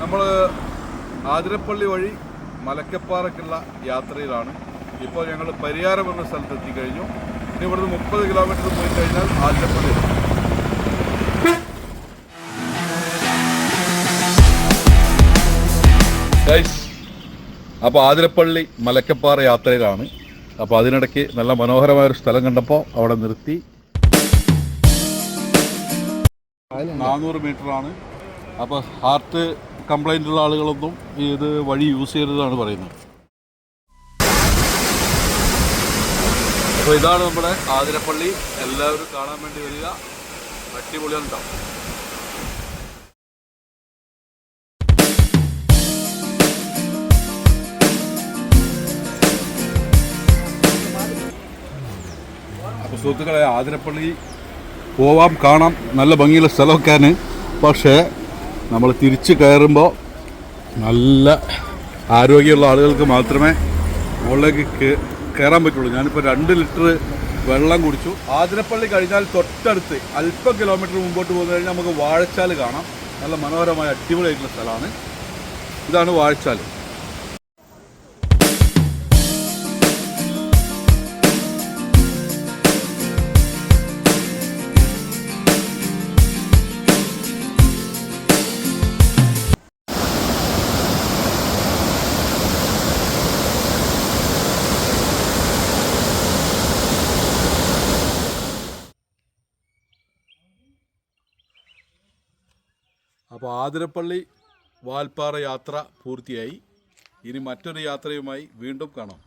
നമ്മൾ ആതിരപ്പള്ളി വഴി മലക്കപ്പാറയ്ക്കുള്ള യാത്രയിലാണ്. ഇപ്പോൾ ഞങ്ങൾ പരിയാരം എന്ന സ്ഥലത്ത് എത്തിക്കഴിഞ്ഞു. ഇനി ഇവിടുന്ന് 30 കിലോമീറ്റർ പോയി കഴിഞ്ഞാൽ ആതിരപ്പള്ളി. അപ്പോൾ ആതിരപ്പള്ളി മലക്കപ്പാറ യാത്രയിലാണ്. അപ്പോൾ അതിനിടയ്ക്ക് നല്ല മനോഹരമായൊരു സ്ഥലം കണ്ടപ്പോൾ അവിടെ നിർത്തി. 400 മീറ്ററാണ്. അപ്പോൾ ഹാർട്ട് കംപ്ലൈൻ്റ് ഉള്ള ആളുകളൊന്നും ഇത് വഴി യൂസ് ചെയ്തതാണ് പറയുന്നത്. അപ്പോൾ ഇതാണ് നമ്മുടെ ആതിരപ്പള്ളി. എല്ലാവരും കാണാൻ വേണ്ടി വരിക. അടിപൊളിയാണ് കേട്ടോ. അപ്പോൾ സുഹൃത്തുക്കളെ, ആതിരപ്പള്ളി പോവാം, കാണാം, നല്ല ഭംഗിയുള്ള സ്ഥലമൊക്കെയാണ്. പക്ഷേ നമ്മൾ തിരിച്ച് കയറുമ്പോൾ നല്ല ആരോഗ്യമുള്ള ആളുകൾക്ക് മാത്രമേ മുകളിലേക്ക് കയറാൻ പറ്റുള്ളൂ. ഞാനിപ്പോൾ 2 ലിറ്റർ വെള്ളം കുടിച്ചു. ആതിരപ്പള്ളി കഴിഞ്ഞാൽ തൊട്ടടുത്ത് അല്പം കിലോമീറ്റർ മുമ്പോട്ട് പോകുന്ന കഴിഞ്ഞാൽ നമുക്ക് വാഴച്ചാൽ കാണാം. നല്ല മനോഹരമായ അടിപൊളിയായിട്ടുള്ള സ്ഥലമാണ്. ഇതാണ് വാഴച്ചാൽ. അപ്പോൾ ആതിരപ്പള്ളി വാൽപ്പാറ യാത്ര പൂർത്തിയായി. ഇനി മറ്റൊരു യാത്രയുമായി വീണ്ടും കാണാം.